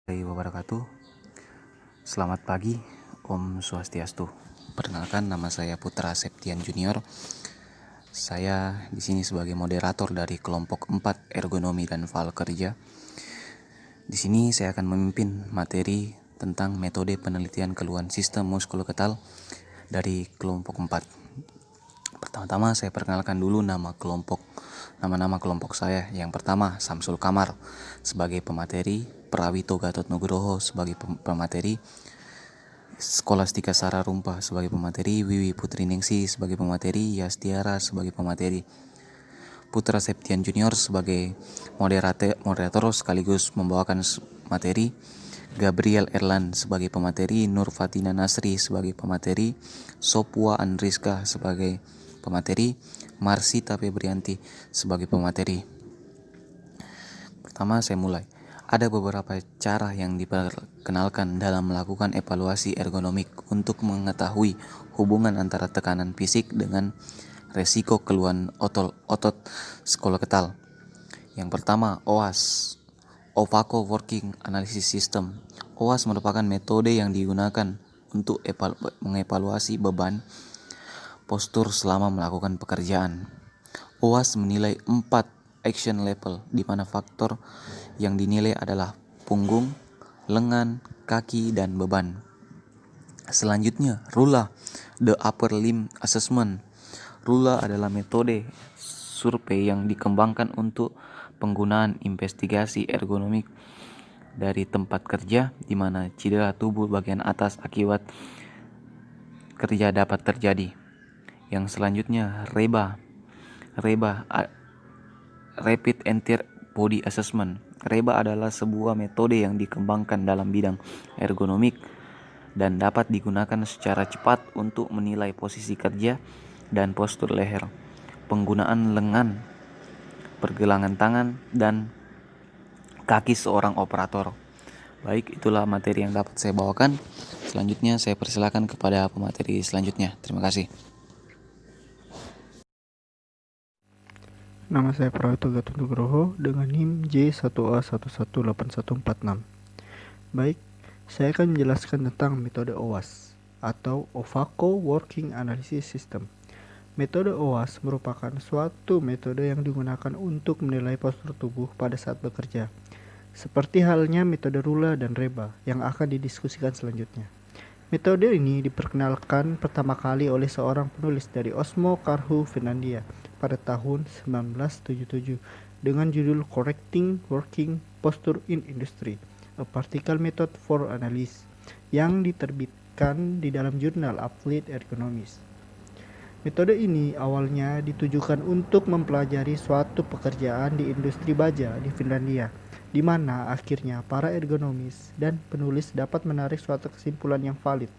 Wabarakatuh. Selamat pagi, Om Swastiastu. Perkenalkan, nama saya Putra Septian Junior. Saya di sini sebagai moderator dari kelompok 4 ergonomi dan file kerja. Di sini saya akan memimpin materi tentang metode penelitian keluhan sistem muskuloskeletal dari kelompok 4. Pertama-tama saya perkenalkan dulu nama-nama kelompok saya. Yang pertama, Samsul Kamar sebagai pemateri, Prawito Gatot Nugroho sebagai pemateri, Skolastika Sara Rumpah sebagai pemateri, Wiwi Putri Ningsi sebagai pemateri, Yastiara sebagai pemateri, Putra Septian Junior sebagai moderator sekaligus membawakan materi, Gabriel Erlan sebagai pemateri, Nur Fatina Nasri sebagai pemateri, Sopwa Andriska sebagai pemateri, Marsita Febrianti sebagai pemateri. Pertama saya mulai. Ada beberapa cara yang diperkenalkan dalam melakukan evaluasi ergonomik untuk mengetahui hubungan antara tekanan fisik dengan resiko keluhan otot skeletal. Yang pertama, OAS, Ovako Working Analysis System. OAS merupakan metode yang digunakan untuk mengevaluasi beban postur selama melakukan pekerjaan. OAS menilai 4 action level, di mana faktor yang dinilai adalah punggung, lengan, kaki, dan beban. Selanjutnya, RULA, The Upper Limb Assessment. RULA adalah metode survei yang dikembangkan untuk penggunaan investigasi ergonomik dari tempat kerja, di mana cedera tubuh bagian atas akibat kerja dapat terjadi. Yang selanjutnya, REBA, Rapid Entire Body Assessment. REBA adalah sebuah metode yang dikembangkan dalam bidang ergonomik dan dapat digunakan secara cepat untuk menilai posisi kerja dan postur leher, penggunaan lengan, pergelangan tangan, dan kaki seorang operator. Baik, itulah materi yang dapat saya bawakan. Selanjutnya saya persilakan kepada pemateri selanjutnya. Terima kasih. Nama saya Prawito Gatot Nugroho dengan NIM J1A118146. Baik, saya akan menjelaskan tentang metode OAS atau Ovako Working Analysis System. Metode OAS merupakan suatu metode yang digunakan untuk menilai postur tubuh pada saat bekerja, seperti halnya metode RULA dan REBA yang akan didiskusikan selanjutnya. Metode ini diperkenalkan pertama kali oleh seorang penulis dari Osmo Karhu, Finlandia pada tahun 1977 dengan judul Correcting Working Posture in Industry, A Practical Method for Analysis, yang diterbitkan di dalam jurnal Applied Ergonomics. Metode ini awalnya ditujukan untuk mempelajari suatu pekerjaan di industri baja di Finlandia, di mana akhirnya para ergonomis dan penulis dapat menarik suatu kesimpulan yang valid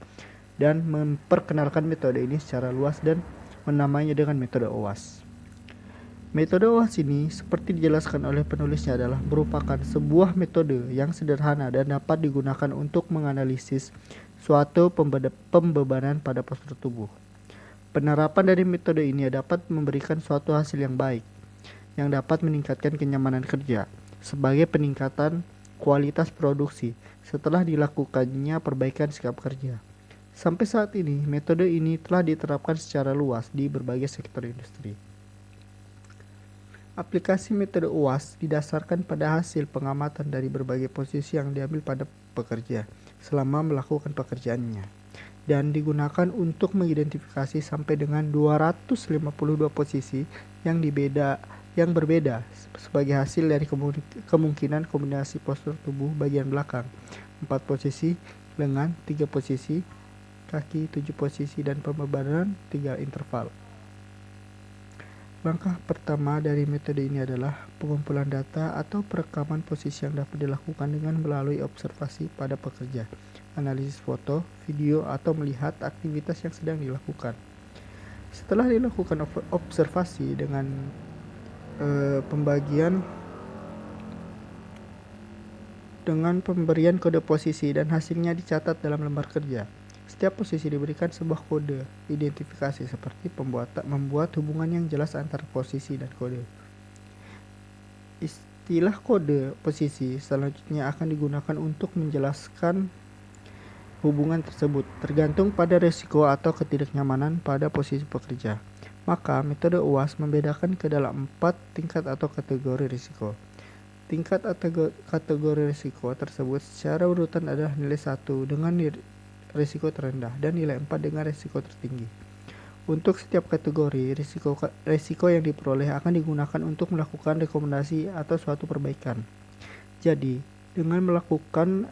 dan memperkenalkan metode ini secara luas dan menamainya dengan metode OAS. Metode OAS ini, seperti dijelaskan oleh penulisnya, adalah merupakan sebuah metode yang sederhana dan dapat digunakan untuk menganalisis suatu pembebanan pada postur tubuh. Penerapan dari metode ini dapat memberikan suatu hasil yang baik, yang dapat meningkatkan kenyamanan kerja, sebagai peningkatan kualitas produksi setelah dilakukannya perbaikan sikap kerja. Sampai saat ini, metode ini telah diterapkan secara luas di berbagai sektor industri. Aplikasi metode OAS didasarkan pada hasil pengamatan dari berbagai posisi yang diambil pada pekerja selama melakukan pekerjaannya, dan digunakan untuk mengidentifikasi sampai dengan 252 posisi yang berbeda sebagai hasil dari kemungkinan kombinasi postur tubuh bagian belakang, 4 posisi, lengan, 3 posisi, kaki, 7 posisi, dan pembebanan 3 interval. Langkah pertama dari metode ini adalah pengumpulan data atau perekaman posisi yang dapat dilakukan dengan melalui observasi pada pekerja, analisis foto, video, atau melihat aktivitas yang sedang dilakukan. Setelah dilakukan observasi dengan pemberian kode posisi dan hasilnya dicatat dalam lembar kerja. Setiap posisi diberikan sebuah kode identifikasi seperti membuat hubungan yang jelas antara posisi dan kode. Istilah kode posisi selanjutnya akan digunakan untuk menjelaskan hubungan tersebut tergantung pada risiko atau ketidaknyamanan pada posisi pekerja. Maka, metode UAS membedakan ke dalam 4 tingkat atau kategori risiko. Tingkat atau kategori risiko tersebut secara urutan adalah nilai 1 dengan risiko terendah dan nilai 4 dengan risiko tertinggi. Untuk setiap kategori, risiko yang diperoleh akan digunakan untuk melakukan rekomendasi atau suatu perbaikan. Jadi, dengan melakukan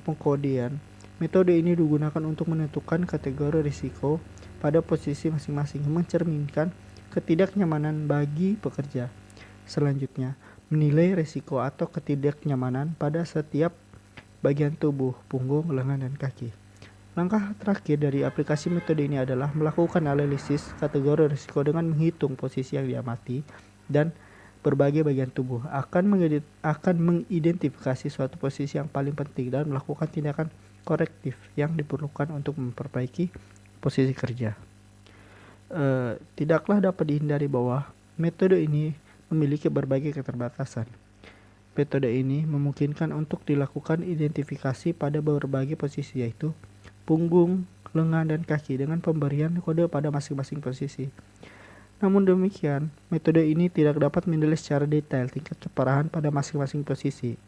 pengkodean, metode ini digunakan untuk menentukan kategori risiko pada posisi masing-masing, mencerminkan ketidaknyamanan bagi pekerja. Selanjutnya, menilai risiko atau ketidaknyamanan pada setiap bagian tubuh, punggung, lengan, dan kaki. Langkah terakhir dari aplikasi metode ini adalah melakukan analisis kategori risiko dengan menghitung posisi yang diamati dan berbagai bagian tubuh, akan mengidentifikasi suatu posisi yang paling penting dan melakukan tindakan korektif yang diperlukan untuk memperbaiki posisi kerja. Tidaklah dapat dihindari bahwa metode ini memiliki berbagai keterbatasan. Metode ini memungkinkan untuk dilakukan identifikasi pada berbagai posisi, yaitu punggung, lengan, dan kaki dengan pemberian kode pada masing-masing posisi. Namun demikian, metode ini tidak dapat menilai secara detail tingkat keparahan pada masing-masing posisi.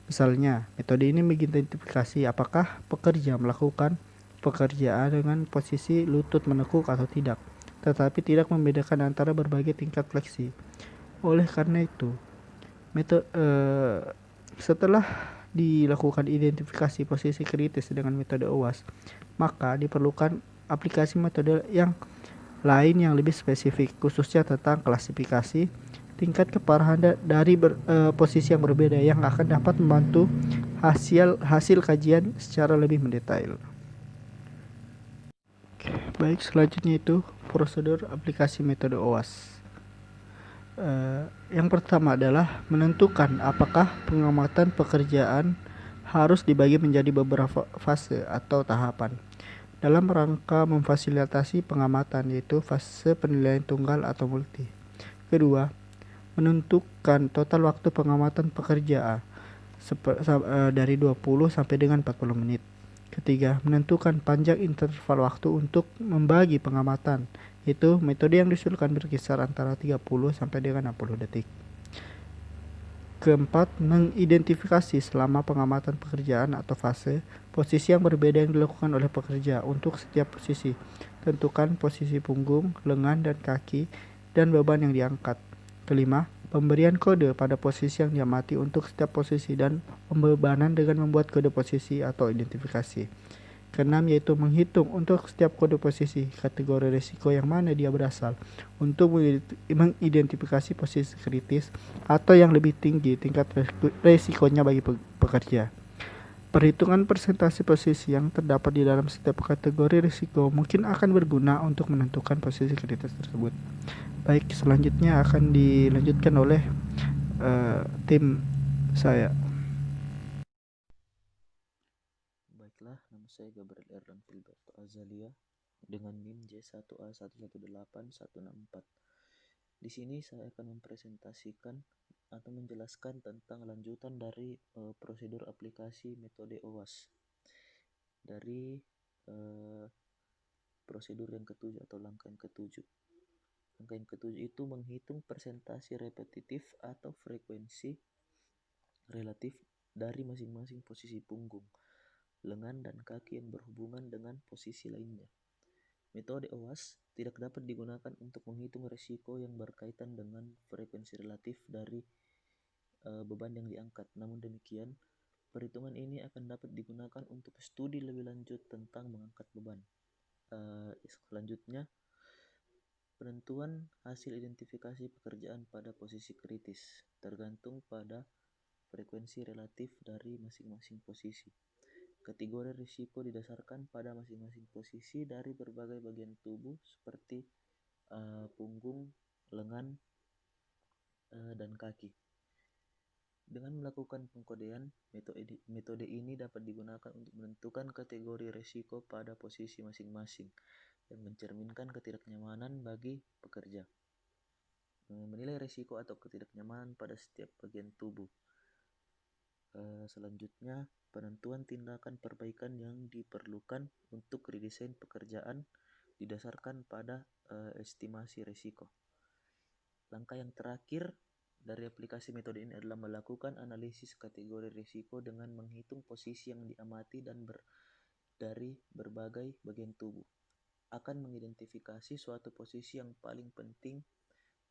Misalnya, metode ini mengidentifikasi apakah pekerja melakukan pekerjaan dengan posisi lutut menekuk atau tidak, tetapi tidak membedakan antara berbagai tingkat fleksi. Oleh karena itu, setelah dilakukan identifikasi posisi kritis dengan metode UAS, maka diperlukan aplikasi metode yang lain yang lebih spesifik, khususnya tentang klasifikasi tingkat keparahan dari posisi yang berbeda yang akan dapat membantu hasil kajian secara lebih mendetail. Baik, selanjutnya itu prosedur aplikasi metode OWAS. Yang pertama adalah menentukan apakah pengamatan pekerjaan harus dibagi menjadi beberapa fase atau tahapan dalam rangka memfasilitasi pengamatan, yaitu fase penilaian tunggal atau multi. Kedua, menentukan total waktu pengamatan pekerjaan dari 20 sampai dengan 40 menit. Ketiga, menentukan panjang interval waktu untuk membagi pengamatan, yaitu metode yang diusulkan berkisar antara 30 sampai dengan 60 detik. Keempat, mengidentifikasi selama pengamatan pekerjaan atau fase posisi yang berbeda yang dilakukan oleh pekerja untuk setiap posisi. Tentukan posisi punggung, lengan, dan kaki, dan beban yang diangkat. Kelima, pemberian kode pada posisi yang diamati untuk setiap posisi dan pembebanan dengan membuat kode posisi atau identifikasi. Keenam, yaitu menghitung untuk setiap kode posisi kategori risiko yang mana dia berasal untuk mengidentifikasi posisi kritis atau yang lebih tinggi tingkat risikonya bagi pekerja. Perhitungan persentase posisi yang terdapat di dalam setiap kategori risiko mungkin akan berguna untuk menentukan posisi kritis tersebut. Baik, selanjutnya akan dilanjutkan oleh tim saya. Baiklah, nama saya Gabriel Erdan Filberto Azalia dengan NIM J1A1181164. Di sini saya akan mempresentasikan atau menjelaskan tentang lanjutan dari prosedur aplikasi metode OWAS. Dari prosedur yang ketujuh atau langkah yang ketujuh. Langkah yang ketujuh itu menghitung persentase repetitif atau frekuensi relatif dari masing-masing posisi punggung, lengan, dan kaki yang berhubungan dengan posisi lainnya. Metode OWAS tidak dapat digunakan untuk menghitung risiko yang berkaitan dengan frekuensi relatif dari beban yang diangkat. Namun demikian, perhitungan ini akan dapat digunakan untuk studi lebih lanjut tentang mengangkat beban. Selanjutnya, penentuan hasil identifikasi pekerjaan pada posisi kritis tergantung pada frekuensi relatif dari masing-masing posisi. Kategori risiko didasarkan pada masing-masing posisi dari berbagai bagian tubuh seperti punggung, lengan, dan kaki. Dengan melakukan pengkodean, metode ini dapat digunakan untuk menentukan kategori risiko pada posisi masing-masing yang mencerminkan ketidaknyamanan bagi pekerja. menilai risiko atau ketidaknyamanan pada setiap bagian tubuh. Selanjutnya, penentuan tindakan perbaikan yang diperlukan untuk redesain pekerjaan didasarkan pada estimasi risiko. Langkah yang terakhir dari aplikasi metode ini adalah melakukan analisis kategori risiko dengan menghitung posisi yang diamati dan dari berbagai bagian tubuh. Akan mengidentifikasi suatu posisi yang paling penting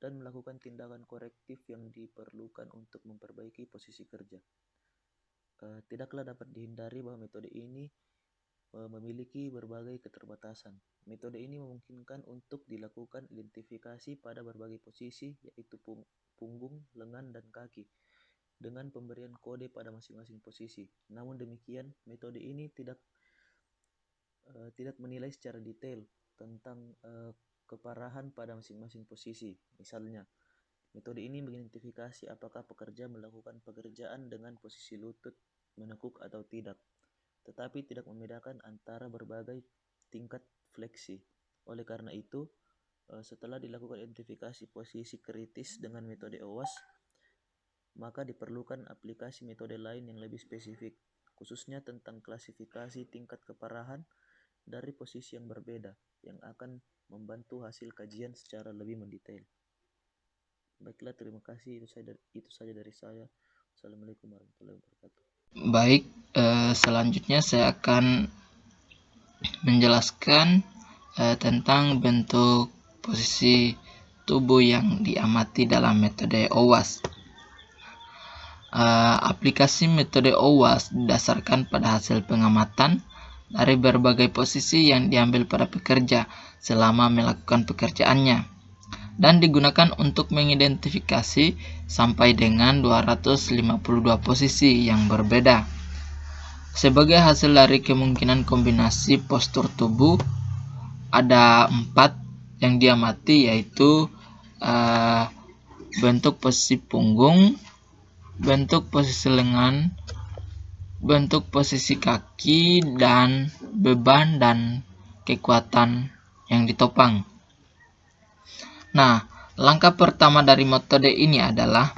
dan melakukan tindakan korektif yang diperlukan untuk memperbaiki posisi kerja. Tidaklah dapat dihindari bahwa metode ini memiliki berbagai keterbatasan. Metode ini memungkinkan untuk dilakukan identifikasi pada berbagai posisi, yaitu punggung, lengan, dan kaki, dengan pemberian kode pada masing-masing posisi. Namun demikian, metode ini tidak menilai secara detail tentang keparahan pada masing-masing posisi. Misalnya, metode ini mengidentifikasi apakah pekerja melakukan pekerjaan dengan posisi lutut menekuk atau tidak, tetapi tidak membedakan antara berbagai tingkat fleksi. Oleh karena itu, setelah dilakukan identifikasi posisi kritis dengan metode OWASP, maka diperlukan aplikasi metode lain yang lebih spesifik, khususnya tentang klasifikasi tingkat keparahan dari posisi yang berbeda, yang akan membantu hasil kajian secara lebih mendetail. Baiklah, terima kasih. Itu saja dari saya. Assalamualaikum warahmatullahi wabarakatuh. Baik, selanjutnya saya akan menjelaskan tentang bentuk posisi tubuh yang diamati dalam metode OWASP. Aplikasi metode OWASP didasarkan pada hasil pengamatan dari berbagai posisi yang diambil pada pekerja selama melakukan pekerjaannya, dan digunakan untuk mengidentifikasi sampai dengan 252 posisi yang berbeda. Sebagai hasil dari kemungkinan kombinasi postur tubuh, ada 4 yang diamati, yaitu bentuk posisi punggung, bentuk posisi lengan, bentuk posisi kaki, dan beban dan kekuatan yang ditopang. Nah, langkah pertama dari metode ini adalah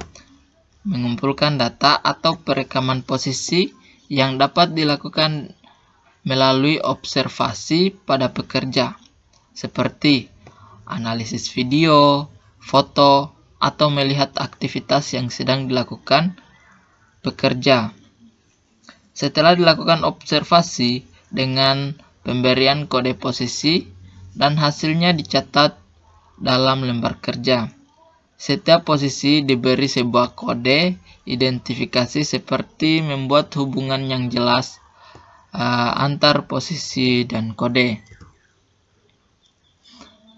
mengumpulkan data atau perekaman posisi yang dapat dilakukan melalui observasi pada pekerja, seperti analisis video, foto, atau melihat aktivitas yang sedang dilakukan pekerja. Setelah dilakukan observasi dengan pemberian kode posisi dan hasilnya dicatat dalam lembar kerja. Setiap posisi diberi sebuah kode identifikasi seperti membuat hubungan yang jelas antar posisi dan kode.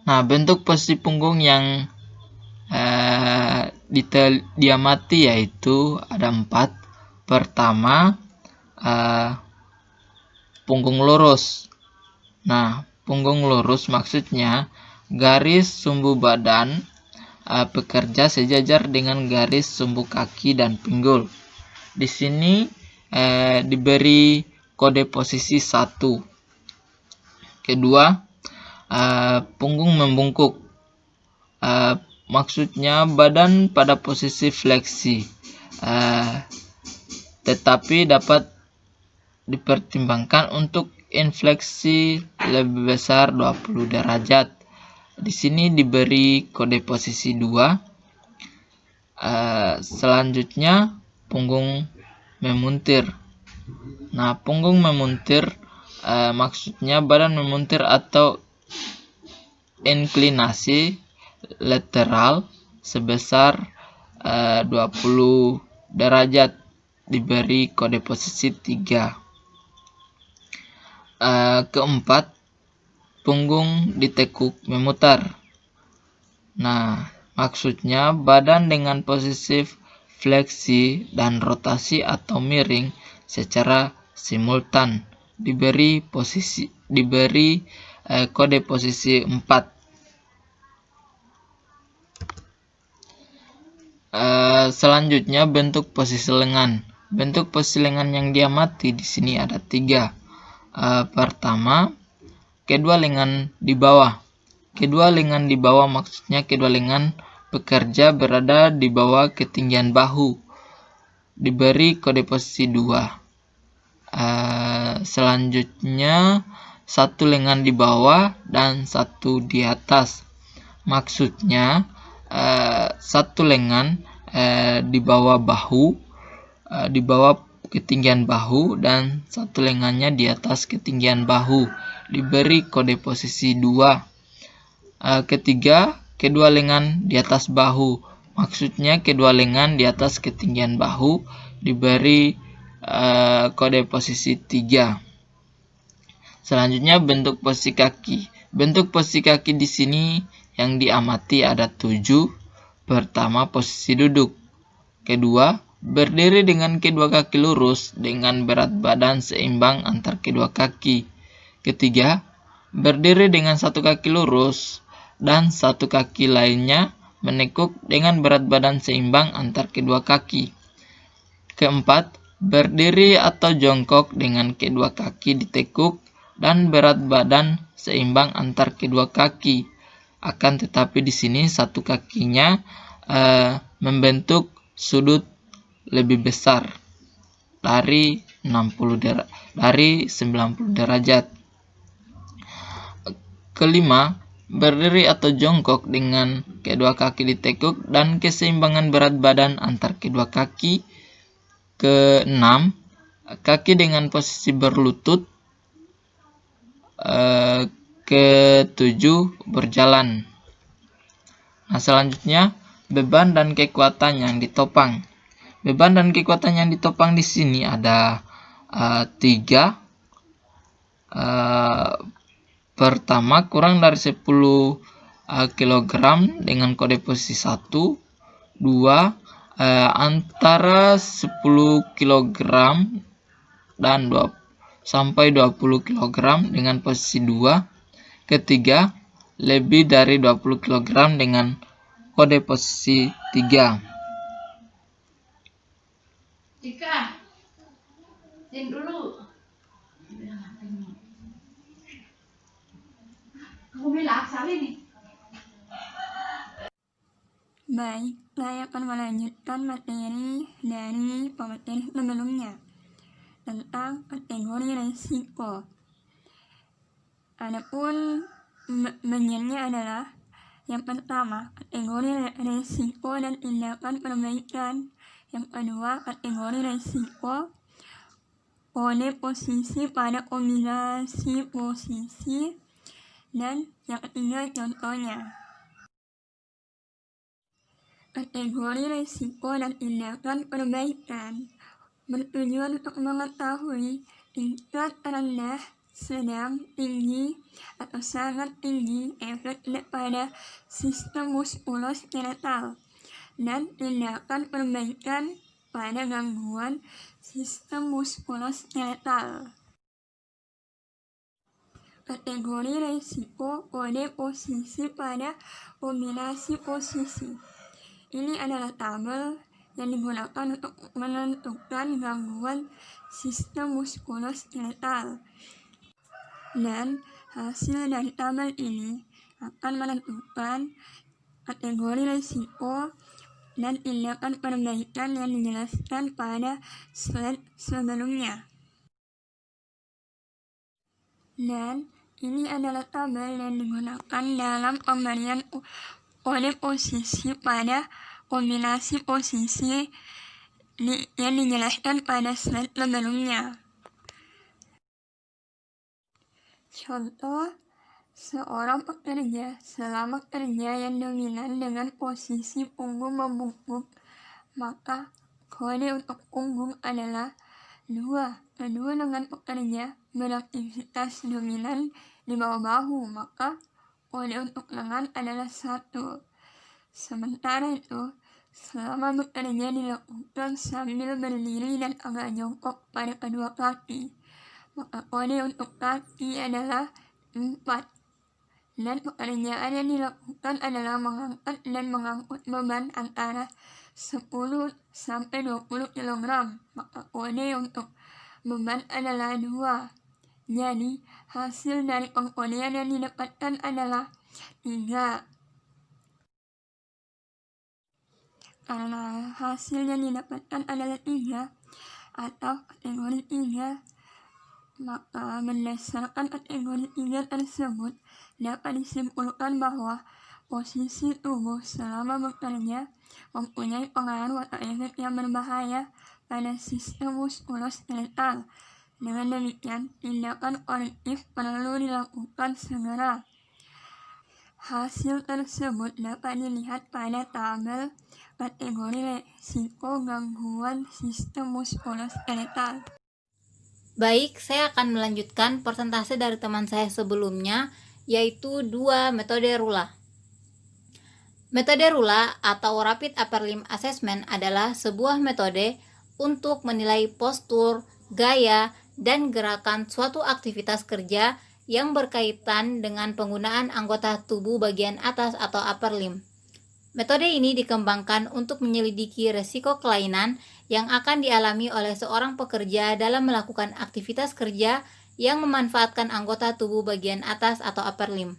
Nah, bentuk posisi punggung yang diamati yaitu ada 4. Pertama, punggung lurus. Nah, punggung lurus maksudnya garis sumbu badan pekerja sejajar dengan garis sumbu kaki dan pinggul. Di sini diberi kode posisi 1. Kedua, punggung membungkuk. Maksudnya badan pada posisi fleksi, tetapi dapat dipertimbangkan untuk infleksi lebih besar 20 derajat. Di sini diberi kode posisi 2. Selanjutnya, punggung memuntir. Nah, punggung memuntir maksudnya badan memuntir atau inklinasi lateral sebesar 20 derajat, diberi kode posisi 3. Keempat, punggung ditekuk memutar. Nah, maksudnya badan dengan posisi fleksi dan rotasi atau miring secara simultan, diberi kode posisi 4. Selanjutnya, bentuk posisi lengan. Bentuk posisi lengan yang diamati di sini ada 3. Pertama, kedua lengan di bawah. Kedua lengan di bawah maksudnya kedua lengan pekerja berada di bawah ketinggian bahu, diberi kode posisi 2. Selanjutnya 1 lengan di bawah dan 1 di atas. Maksudnya 1 lengan di bawah bahu, di bawah ketinggian bahu, dan 1 lengannya di atas ketinggian bahu, diberi kode posisi 2. Ketiga, kedua lengan di atas bahu. Maksudnya kedua lengan di atas ketinggian bahu, diberi kode posisi 3. Selanjutnya bentuk posisi kaki. Bentuk posisi kaki di sini yang diamati ada 7. Pertama, posisi duduk. Kedua, berdiri dengan kedua kaki lurus dengan berat badan seimbang antar kedua kaki. Ketiga, berdiri dengan 1 kaki lurus dan 1 kaki lainnya menekuk dengan berat badan seimbang antar kedua kaki. Keempat, berdiri atau jongkok dengan kedua kaki ditekuk dan berat badan seimbang antar kedua kaki. Akan tetapi di sini 1 kakinya membentuk sudut lebih besar dari 90 derajat. Kelima, berdiri atau jongkok dengan kedua kaki ditekuk dan keseimbangan berat badan antar kedua kaki. Keenam, kaki dengan posisi berlutut. Ketujuh, berjalan. Nah, selanjutnya beban dan kekuatan yang ditopang. Beban dan kekuatan yang ditopang di sini ada 3. Pertama, kurang dari 10 kg dengan kode posisi 1. 2, antara 10 kg dan sampai 20 kg dengan posisi 2. Ketiga, lebih dari 20 kg dengan kode posisi 3. Ika, sini dulu. Kamu bilang asal ini. Baik, saya akan melanjutkan materi dari pemateri sebelumnya tentang kategori resiko. Adapun bagiannya adalah yang pertama, kategori resiko dan tindakan perbaikan. Yang kedua, kategori resiko, kode posisi pada kombinasi posisi, dan yang ketiga contohnya. Kategori resiko dan tindakan perbaikan bertujuan untuk mengetahui tingkat rendah, sedang, tinggi, atau sangat tinggi efek pada sistem muskuloskeletal dan tindakan perbaikan pada gangguan sistem muskuloskeletal. Kategori resiko kode posisi pada kombinasi posisi. Ini adalah tabel yang digunakan untuk menentukan gangguan sistem muskuloskeletal. Dan hasil dari tabel ini akan menentukan kategori resiko dan tindakan perbaikan yang dijelaskan pada slide sebelumnya. Dan ini adalah tabel yang digunakan dalam pemberian kode posisi pada kombinasi posisi yang dijelaskan pada slide sebelumnya. Contoh, seorang pekerja selama kerja yang dominan dengan posisi punggung membungkuk, maka kode untuk punggung adalah 2. Kedua dengan pekerja beraktivitas dominan di bawah bahu, maka kode untuk lengan adalah 1. Sementara itu, selama bekerja dilakukan sambil berdiri dan agak jongkok pada kedua kaki, maka kode untuk kaki adalah 4. Dan pekerjaan yang dilakukan adalah mengangkat dan mengangkut beban antara 10 sampai 20 kg, maka kode untuk beban adalah 2. Jadi, hasil dari pengkodean yang didapatkan adalah 3. karena hasil yang didapatkan adalah 3 atau kategori 3, maka berdasarkan kategori 3 tersebut dapat disimpulkan bahwa posisi tubuh selama bekerja mempunyai pengaruh atau efek yang berbahaya pada sistem muskuloskeletal. Dengan demikian, tindakan korektif perlu dilakukan segera. Hasil tersebut dapat dilihat pada tabel kategori resiko gangguan sistem muskuloskeletal. Baik, saya akan melanjutkan persentase dari teman saya sebelumnya, yaitu 2 metode RULA. Metode RULA atau Rapid Upper Limb Assessment adalah sebuah metode untuk menilai postur, gaya, dan gerakan suatu aktivitas kerja yang berkaitan dengan penggunaan anggota tubuh bagian atas atau upper limb. Metode ini dikembangkan untuk menyelidiki resiko kelainan yang akan dialami oleh seorang pekerja dalam melakukan aktivitas kerja yang memanfaatkan anggota tubuh bagian atas atau upper limb.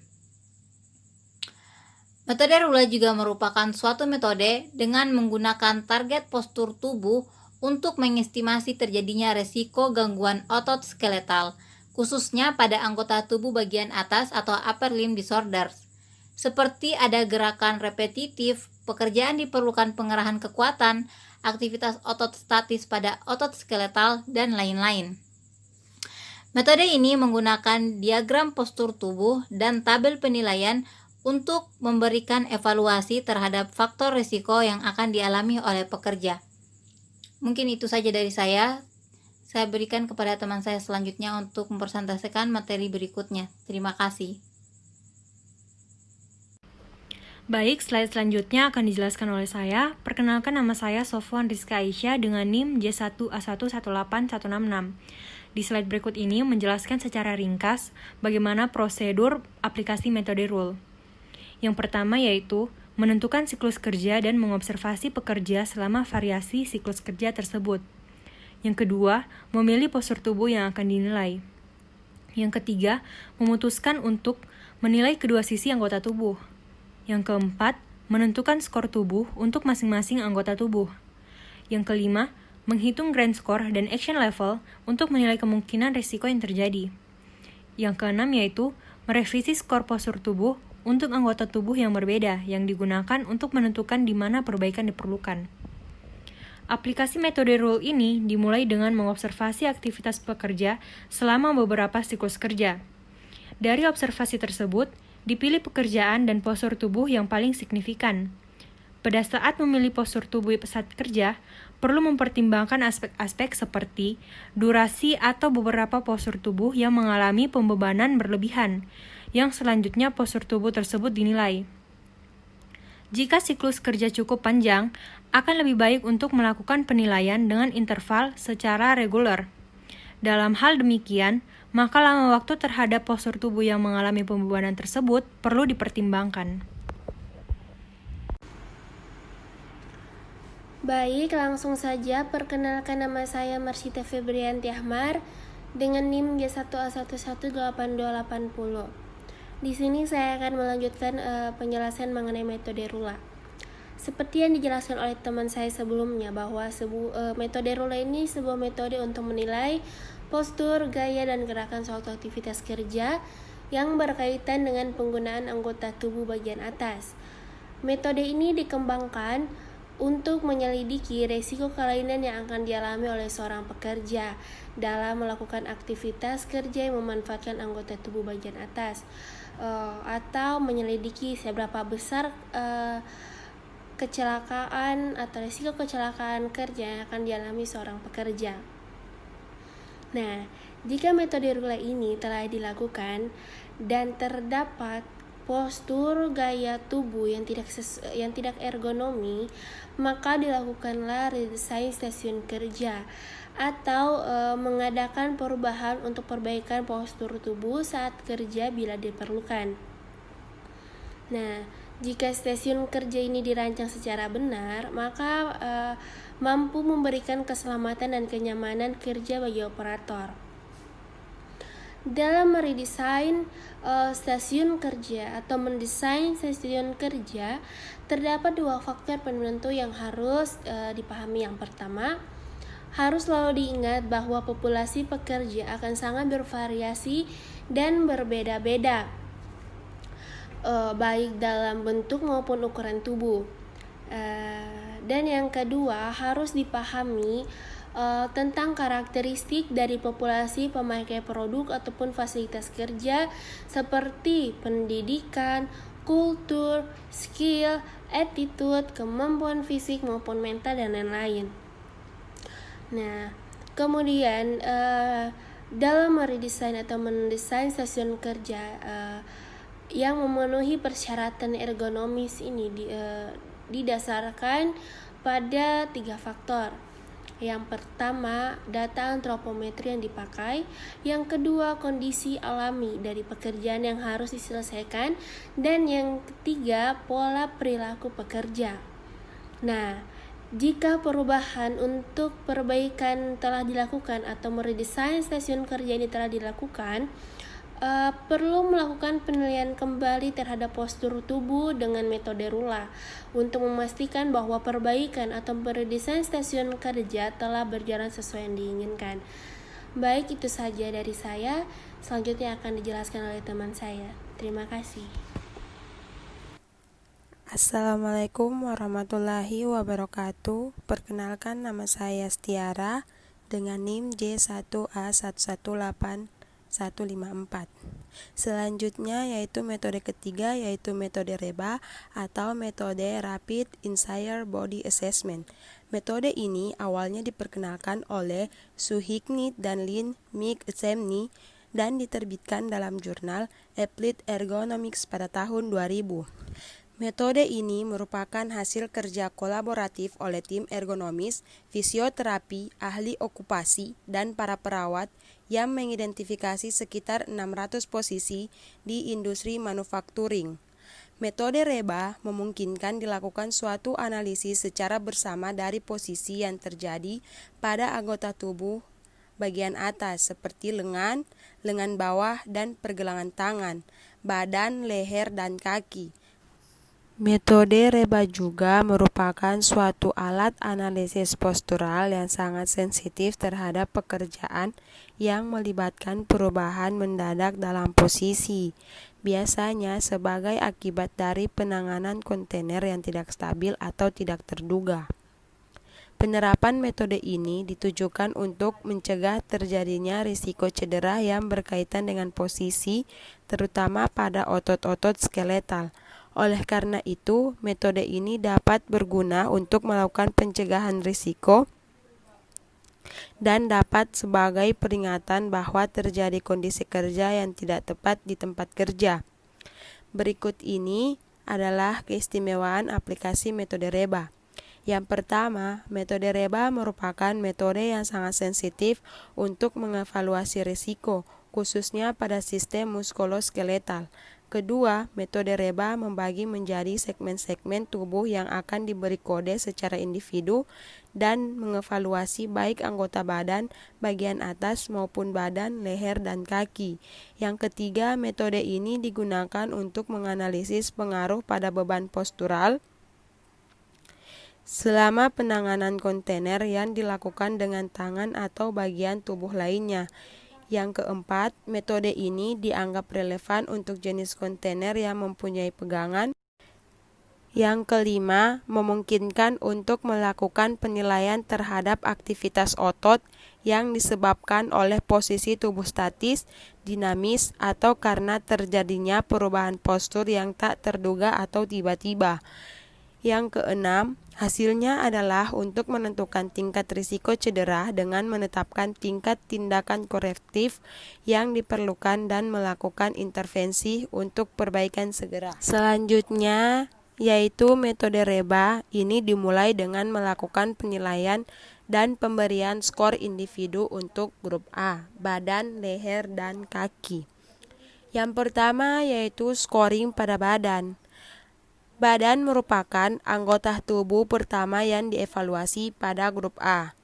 Metode RULA juga merupakan suatu metode dengan menggunakan target postur tubuh untuk mengestimasi terjadinya resiko gangguan otot skeletal, khususnya pada anggota tubuh bagian atas atau upper limb disorders. Seperti ada gerakan repetitif, pekerjaan diperlukan pengerahan kekuatan, aktivitas otot statis pada otot skeletal, dan lain-lain. Metode ini menggunakan diagram postur tubuh dan tabel penilaian untuk memberikan evaluasi terhadap faktor risiko yang akan dialami oleh pekerja. Mungkin itu saja dari saya. Saya berikan kepada teman saya selanjutnya untuk mempresentasikan materi berikutnya. Terima kasih. Baik, slide selanjutnya akan dijelaskan oleh saya. Perkenalkan, nama saya Sofwan Rizka Aisyah dengan NIM J1A1181666. Di slide berikut ini menjelaskan secara ringkas bagaimana prosedur aplikasi metode RULE. Yang pertama yaitu menentukan siklus kerja dan mengobservasi pekerja selama variasi siklus kerja tersebut. Yang kedua, memilih postur tubuh yang akan dinilai. Yang ketiga, memutuskan untuk menilai kedua sisi anggota tubuh. Yang keempat, menentukan skor tubuh untuk masing-masing anggota tubuh. Yang kelima, menghitung grand score dan action level untuk menilai kemungkinan risiko yang terjadi. Yang keenam yaitu merevisi skor postur tubuh untuk anggota tubuh yang berbeda yang digunakan untuk menentukan di mana perbaikan diperlukan. Aplikasi metode RULE ini dimulai dengan mengobservasi aktivitas pekerja selama beberapa siklus kerja. Dari observasi tersebut, dipilih pekerjaan dan postur tubuh yang paling signifikan. Pada saat memilih postur tubuh saat kerja, perlu mempertimbangkan aspek-aspek seperti durasi atau beberapa postur tubuh yang mengalami pembebanan berlebihan, yang selanjutnya postur tubuh tersebut dinilai. Jika siklus kerja cukup panjang, akan lebih baik untuk melakukan penilaian dengan interval secara reguler. Dalam hal demikian, maka lama waktu terhadap postur tubuh yang mengalami pembebanan tersebut perlu dipertimbangkan. Baik, langsung saja perkenalkan, nama saya Marsita Febrianti Ahmar dengan NIM J1A1182280. Di sini saya akan melanjutkan penjelasan mengenai metode RULA. Seperti yang dijelaskan oleh teman saya sebelumnya bahwa metode RULA ini sebuah metode untuk menilai postur, gaya, dan gerakan suatu aktivitas kerja yang berkaitan dengan penggunaan anggota tubuh bagian atas. Metode ini dikembangkan untuk menyelidiki resiko kelainan yang akan dialami oleh seorang pekerja dalam melakukan aktivitas kerja yang memanfaatkan anggota tubuh bagian atas, atau menyelidiki seberapa besar kecelakaan atau resiko kecelakaan kerja yang akan dialami seorang pekerja. Nah, jika metode RULA ini telah dilakukan dan terdapat postur gaya tubuh yang tidak ergonomi, maka dilakukanlah redesign stasiun kerja atau mengadakan perubahan untuk perbaikan postur tubuh saat kerja bila diperlukan. Nah, jika stasiun kerja ini dirancang secara benar, maka mampu memberikan keselamatan dan kenyamanan kerja bagi operator. Dalam meredesain stasiun kerja atau mendesain stasiun kerja, terdapat dua faktor penentu yang harus dipahami. Yang pertama, harus selalu diingat bahwa populasi pekerja akan sangat bervariasi dan berbeda-beda, baik dalam bentuk maupun ukuran tubuh. Dan yang kedua, harus dipahami tentang karakteristik dari populasi pemakai produk ataupun fasilitas kerja seperti pendidikan, kultur, skill, attitude, kemampuan fisik maupun mental dan lain-lain. Nah, kemudian dalam meredesain atau mendesain stasiun kerja yang memenuhi persyaratan ergonomis ini didasarkan pada 3 faktor. Yang pertama, data antropometri yang dipakai. Yang kedua, kondisi alami dari pekerjaan yang harus diselesaikan. Dan yang ketiga, pola perilaku pekerja. Nah, jika perubahan untuk perbaikan telah dilakukan atau meredesain stasiun kerja ini telah dilakukan, perlu melakukan penilaian kembali terhadap postur tubuh dengan metode Rula untuk memastikan bahwa perbaikan atau peredesain stasiun kerja telah berjalan sesuai yang diinginkan. Baik, itu saja dari saya. Selanjutnya akan dijelaskan oleh teman saya. Terima kasih. Assalamualaikum warahmatullahi wabarakatuh. Perkenalkan, nama saya Stiara dengan NIM J1A118154. Selanjutnya yaitu metode ketiga, yaitu metode REBA atau metode Rapid Insider Body Assessment. Metode ini awalnya diperkenalkan oleh Suhignit dan Lin McEachemney dan diterbitkan dalam jurnal Applied Ergonomics pada tahun 2000. Metode ini merupakan hasil kerja kolaboratif oleh tim ergonomis, fisioterapi, ahli okupasi, dan para perawat yang mengidentifikasi sekitar 600 posisi di industri manufacturing. Metode REBA memungkinkan dilakukan suatu analisis secara bersama dari posisi yang terjadi pada anggota tubuh bagian atas seperti lengan, lengan bawah, dan pergelangan tangan, badan, leher, dan kaki. Metode REBA juga merupakan suatu alat analisis postural yang sangat sensitif terhadap pekerjaan yang melibatkan perubahan mendadak dalam posisi, biasanya sebagai akibat dari penanganan kontainer yang tidak stabil atau tidak terduga. Penerapan metode ini ditujukan untuk mencegah terjadinya risiko cedera yang berkaitan dengan posisi, terutama pada otot-otot skeletal. Oleh karena itu, metode ini dapat berguna untuk melakukan pencegahan risiko dan dapat sebagai peringatan bahwa terjadi kondisi kerja yang tidak tepat di tempat kerja. Berikut ini adalah keistimewaan aplikasi metode REBA. Yang pertama, metode REBA merupakan metode yang sangat sensitif untuk mengevaluasi risiko, khususnya pada sistem muskuloskeletal. Kedua, metode REBA membagi menjadi segmen-segmen tubuh yang akan diberi kode secara individu dan mengevaluasi baik anggota badan, bagian atas maupun badan, leher, dan kaki. Yang ketiga, metode ini digunakan untuk menganalisis pengaruh pada beban postural selama penanganan kontainer yang dilakukan dengan tangan atau bagian tubuh lainnya. Yang keempat, metode ini dianggap relevan untuk jenis kontainer yang mempunyai pegangan. Yang kelima, memungkinkan untuk melakukan penilaian terhadap aktivitas otot yang disebabkan oleh posisi tubuh statis, dinamis, atau karena terjadinya perubahan postur yang tak terduga atau tiba-tiba. Yang keenam, hasilnya adalah untuk menentukan tingkat risiko cedera dengan menetapkan tingkat tindakan korektif yang diperlukan dan melakukan intervensi untuk perbaikan segera. Selanjutnya, yaitu metode REBA. Ini dimulai dengan melakukan penilaian dan pemberian skor individu untuk grup A, badan, leher, dan kaki. Yang pertama yaitu scoring pada badan. Badan merupakan anggota tubuh pertama yang dievaluasi pada grup A.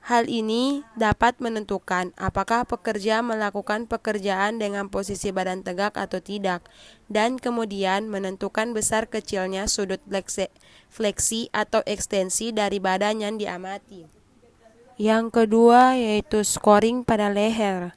Hal ini dapat menentukan apakah pekerja melakukan pekerjaan dengan posisi badan tegak atau tidak, dan kemudian menentukan besar kecilnya sudut fleksi atau ekstensi dari badan yang diamati. Yang kedua yaitu scoring pada leher.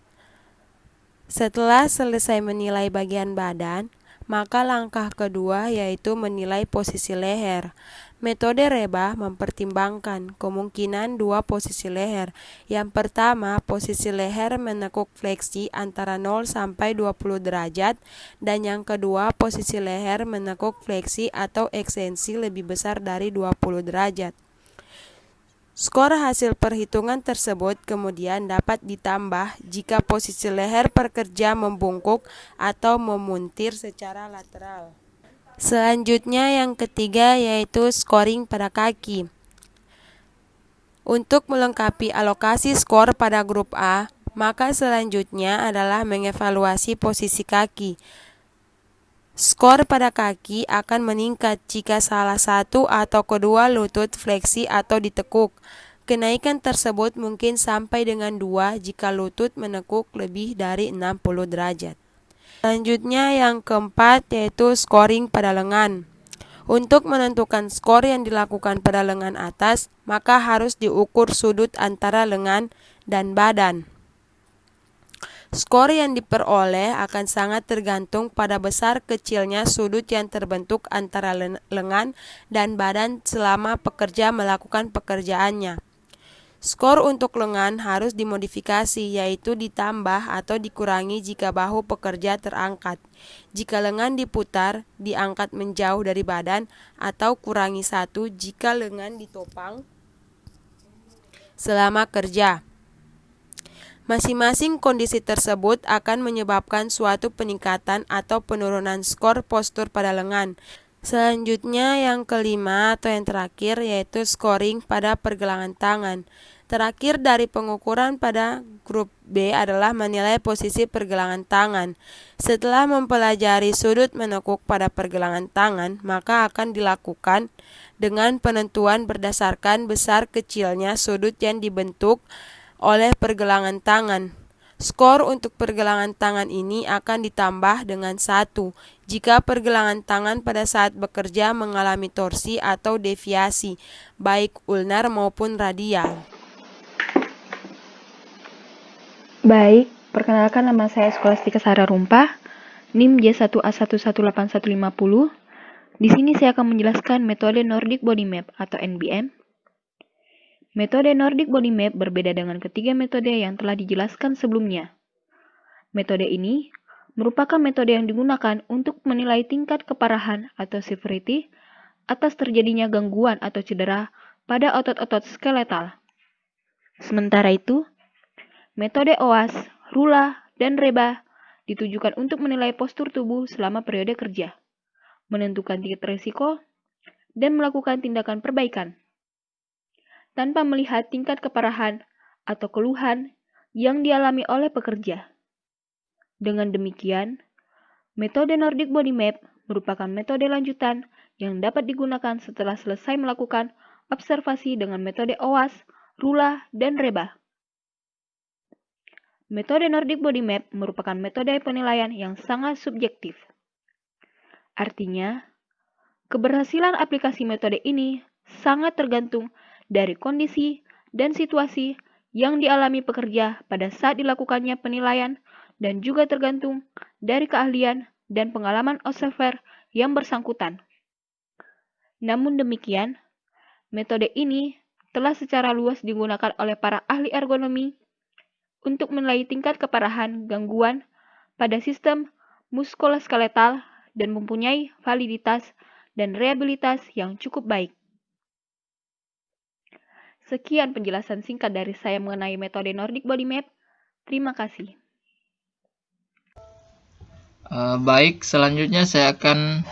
Setelah selesai menilai bagian badan, maka langkah kedua yaitu menilai posisi leher. Metode Reba mempertimbangkan kemungkinan dua posisi leher. Yang pertama, posisi leher menekuk fleksi antara 0 sampai 20 derajat, dan yang kedua, posisi leher menekuk fleksi atau ekstensi lebih besar dari 20 derajat. Skor hasil perhitungan tersebut kemudian dapat ditambah jika posisi leher pekerja membungkuk atau memuntir secara lateral. Selanjutnya yang ketiga yaitu scoring pada kaki. Untuk melengkapi alokasi skor pada grup A, maka selanjutnya adalah mengevaluasi posisi kaki. Skor pada kaki akan meningkat jika salah satu atau kedua lutut fleksi atau ditekuk. Kenaikan tersebut mungkin sampai dengan 2 jika lutut menekuk lebih dari 60 derajat. Selanjutnya yang keempat yaitu scoring pada lengan. Untuk menentukan skor yang dilakukan pada lengan atas, maka harus diukur sudut antara lengan dan badan. Skor yang diperoleh akan sangat tergantung pada besar kecilnya sudut yang terbentuk antara lengan dan badan selama pekerja melakukan pekerjaannya. Skor untuk lengan harus dimodifikasi, yaitu ditambah atau dikurangi jika bahu pekerja terangkat. Jika lengan diputar, diangkat menjauh dari badan, atau kurangi 1 jika lengan ditopang selama kerja. Masing-masing kondisi tersebut akan menyebabkan suatu peningkatan atau penurunan skor postur pada lengan. Selanjutnya yang kelima atau yang terakhir yaitu scoring pada pergelangan tangan. Terakhir dari pengukuran pada grup B adalah menilai posisi pergelangan tangan. Setelah mempelajari sudut menekuk pada pergelangan tangan, maka akan dilakukan dengan penentuan berdasarkan besar kecilnya sudut yang dibentuk oleh pergelangan tangan. Skor untuk pergelangan tangan ini akan ditambah dengan 1 jika pergelangan tangan pada saat bekerja mengalami torsi atau deviasi, baik ulnar maupun radial. Baik, perkenalkan nama saya Skolastika Sara Rumpah, NIM J1A1181150. Di sini saya akan menjelaskan metode Nordic Body Map atau NBM. Metode Nordic Body Map berbeda dengan ketiga metode yang telah dijelaskan sebelumnya. Metode ini merupakan metode yang digunakan untuk menilai tingkat keparahan atau severity atas terjadinya gangguan atau cedera pada otot-otot skeletal. Sementara itu, metode OWASP, RULA, dan REBA ditujukan untuk menilai postur tubuh selama periode kerja, menentukan tingkat risiko, dan melakukan tindakan perbaikan, tanpa melihat tingkat keparahan atau keluhan yang dialami oleh pekerja. Dengan demikian, metode Nordic Body Map merupakan metode lanjutan yang dapat digunakan setelah selesai melakukan observasi dengan metode OWASP, RULA, dan REBA. Metode Nordic Body Map merupakan metode penilaian yang sangat subjektif. Artinya, keberhasilan aplikasi metode ini sangat tergantung dari kondisi dan situasi yang dialami pekerja pada saat dilakukannya penilaian dan juga tergantung dari keahlian dan pengalaman observer yang bersangkutan. Namun demikian, metode ini telah secara luas digunakan oleh para ahli ergonomi untuk menilai tingkat keparahan gangguan pada sistem muskuloskeletal dan mempunyai validitas dan reliabilitas yang cukup baik. Sekian penjelasan singkat dari saya mengenai metode Nordic Body Map. Terima kasih. Baik, selanjutnya saya akan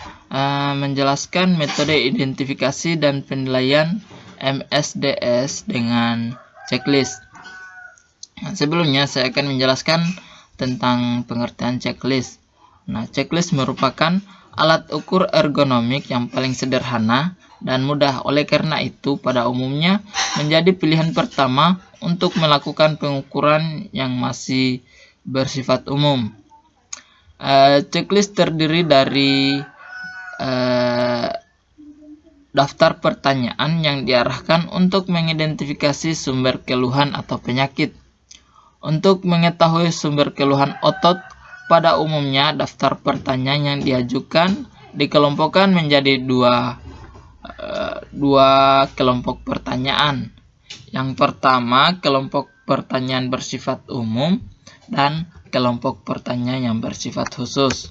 menjelaskan metode identifikasi dan penilaian MSDS dengan checklist. Sebelumnya saya akan menjelaskan tentang pengertian checklist. Nah, checklist merupakan alat ukur ergonomik yang paling sederhana dan mudah. Oleh karena itu, pada umumnya menjadi pilihan pertama untuk melakukan pengukuran yang masih bersifat umum. Checklist terdiri dari daftar pertanyaan yang diarahkan untuk mengidentifikasi sumber keluhan atau penyakit. Untuk mengetahui sumber keluhan otot, pada umumnya daftar pertanyaan yang diajukan dikelompokkan menjadi dua kelompok pertanyaan. Yang pertama, kelompok pertanyaan bersifat umum dan kelompok pertanyaan yang bersifat khusus.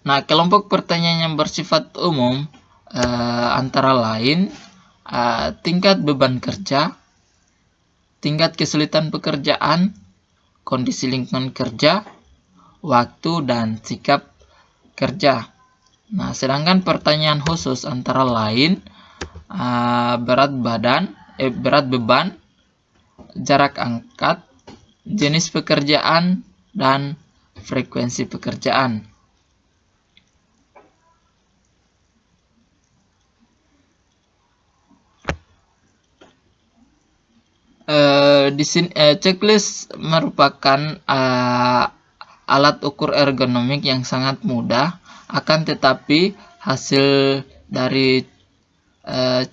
Nah, kelompok pertanyaan yang bersifat umum antara lain tingkat beban kerja, tingkat kesulitan pekerjaan, kondisi lingkungan kerja, waktu dan sikap kerja. Nah, sedangkan pertanyaan khusus antara lain berat beban, jarak angkat, jenis pekerjaan, dan frekuensi pekerjaan. Di sini checklist merupakan alat ukur ergonomik yang sangat mudah, akan tetapi hasil dari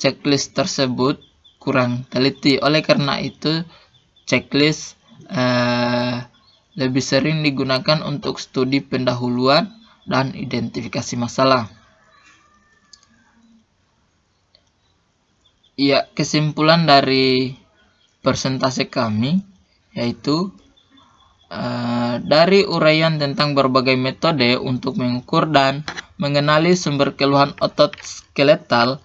checklist tersebut kurang teliti. Oleh karena itu, checklist lebih sering digunakan untuk studi pendahuluan dan identifikasi masalah. Ya, kesimpulan dari persentase kami yaitu dari uraian tentang berbagai metode untuk mengukur dan mengenali sumber keluhan otot skeletal,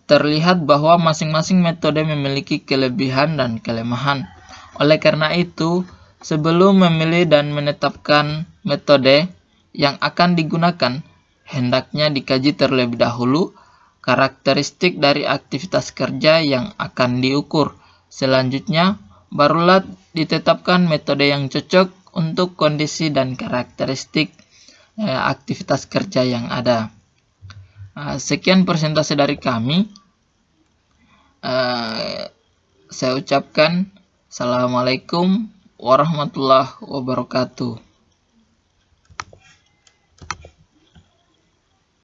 terlihat bahwa masing-masing metode memiliki kelebihan dan kelemahan. Oleh karena itu, sebelum memilih dan menetapkan metode yang akan digunakan, hendaknya dikaji terlebih dahulu karakteristik dari aktivitas kerja yang akan diukur. Selanjutnya, barulah ditetapkan metode yang cocok untuk kondisi dan karakteristik aktivitas kerja yang ada. Sekian persentase dari kami. Saya ucapkan Assalamualaikum warahmatullahi wabarakatuh.